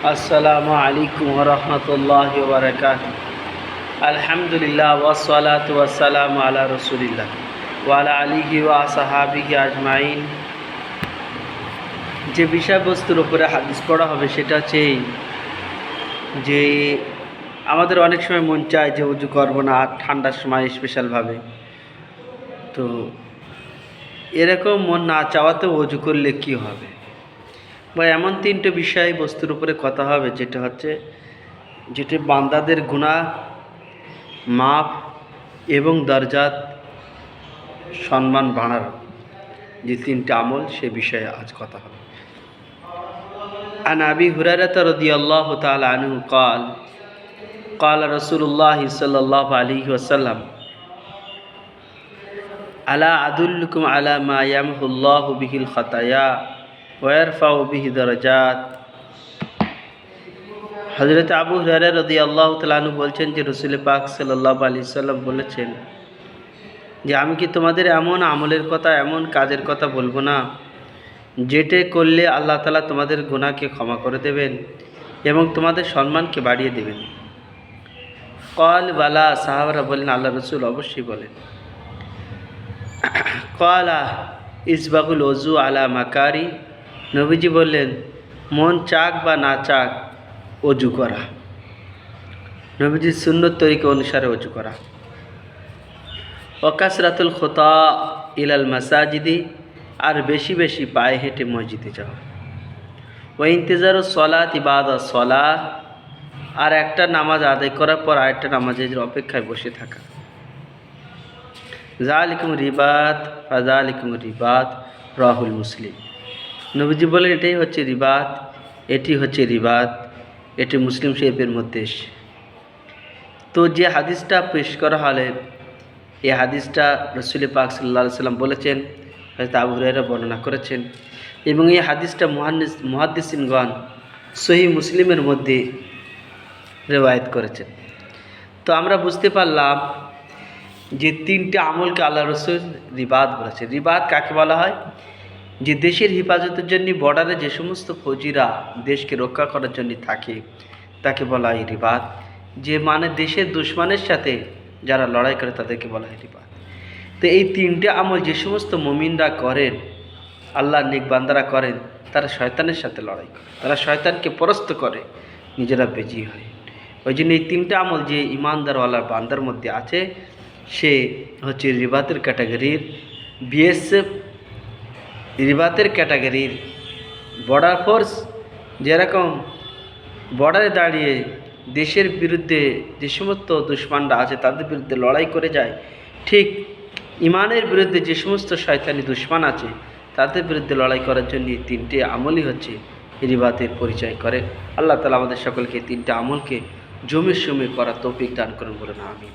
আসসালামু আলাইকুম ওয়া রাহমাতুল্লাহি ওয়া বারাকাতুহু। আলহামদুলিল্লাহ ওয়াসসালাতু ওয়াসসালামু আলা রাসূলিল্লাহ ওয়া আলা আলিহি ওয়া আসহাবিহি আজমাইন। যে বিষয়বস্তুর উপরে হাদিস পড়া হবে সেটা হচ্ছে এই যে আমাদের অনেক সময় মন চায় যে ওযু করব না ঠান্ডার সময় স্পেশালভাবে, তো এরকম মন না চাওয়াতেও ওযু করলে কি হবে, বা এমন তিনটে বিষয়বস্তুর উপরে কথা হবে যেটি বান্দাদের গুনাহ মাপ এবং দরজাত সম্মান বাড়ার যে তিনটে আমল সে বিষয়ে আজ কথা হবে। আন আবি হুরায়রা রাদিয়াল্লাহু তাআলা আনহু قال قال رسول الله صلى الله عليه وسلم আলা আদুল্লুকুম আলা মা ইয়ামহুল্লাহু বিহিল খাতায়া ওয়া ইয়ারফাউ বিহি দারাজাত। হযরত আবু হুরায়রা রাদিয়াল্লাহু তাআলা আনহু বলছেন যে রাসূল পাক সাল্লাল্লাহু আলাইহি সাল্লাম বলেছেন যে আমি কি তোমাদের এমন আমলের কথা, এমন কাজের কথা বলবো না যেটা করলে আল্লাহ তাআলা তোমাদের গুনাহকে ক্ষমা করে দেবেন এবং তোমাদের সম্মানকে বাড়িয়ে দেবেন। ক্বাল বালা, সাহাবারা বললেন আল্লাহ রাসূল অবশ্যই বলেন। ক্বালা ইসবাগুল ওযু আলা মাকারি, নবীজি বললেন মন চাক বা না চাক ওযু করা, নবীজির সুন্নত তরিকা অনুসারে ওযু করা। ওয়াকাসরাতুল খুতা ইলাল মাসাজিদি, আর বেশি বেশি পায়ে হেঁটে মসজিদে যাওয়া। ওয়া ইন্তিজারুস সলাতি বাদা সলাহ, আর একটা নামাজ আদায় করার পর আরেকটা নামাজের অপেক্ষায় বসে থাকা। যালিকুম রিবাত ফাযালিকুম রিবাত, রাহুল মুসলিম। নবীজি বলেন এটাই হচ্ছে রিবাত, এটি হচ্ছে রিবাত, এটি মুসলিম শরীফের মধ্যে এসে। তো যে হাদিসটা পেশ করা হলে এই হাদিসটা রাসূল পাক সাল্লাল্লাহু আলাইহি সাল্লাম বলেছেন, হযরত আবু হুরায়রা বর্ণনা করেছেন, এবং এই হাদিসটা মুহাদ্দিসিনগণ সহিহ মুসলিমের মধ্যে রিওয়ায়াত করেছেন। তো আমরা বুঝতে পারলাম যে তিনটে আমলকে আল্লাহ রাসূল রিবাত বলেছে। রিবাত কাকে বলা হয়? যে দেশের হেফাজতের জন্য বর্ডারে যে সমস্ত ফৌজিরা দেশকে রক্ষা করার জন্য থাকে তাকে বলা হয় রিবাত। যে মানে দেশের দুশমনের সাথে যারা লড়াই করে তাদেরকে বলা হয় রিবাত। তো এই তিনটে আমল যে সমস্ত মুমিনরা করেন, আল্লাহর নেক বান্দারা করেন, তারা শয়তানের সাথে লড়াই করে, তারা শয়তানকে পরাস্ত করে, নিজেরা বিজয়ী হয়। ওই জন্য এই তিনটে আমল যে ইমানদারওয়ালার বান্দার মধ্যে আছে সে হচ্ছে রিবাতের ক্যাটাগরির বিএসএফ, রিবাতের ক্যাটাগরির বর্ডার ফোর্স। যেরকম বর্ডারে দাঁড়িয়ে দেশের বিরুদ্ধে যে সমস্ত দুশমনরা আছে তাদের বিরুদ্ধে লড়াই করে যায়, ঠিক ইমানের বিরুদ্ধে যে সমস্ত শয়তানি দুশমন আছে তাদের বিরুদ্ধে লড়াই করার জন্য এই তিনটে আমলই হচ্ছে রিবাতের পরিচয় করে। আল্লাহ তাআলা আমাদের সকলকে তিনটে আমলকে জমে করার তৌফিক দান করুন বলে না আমিন।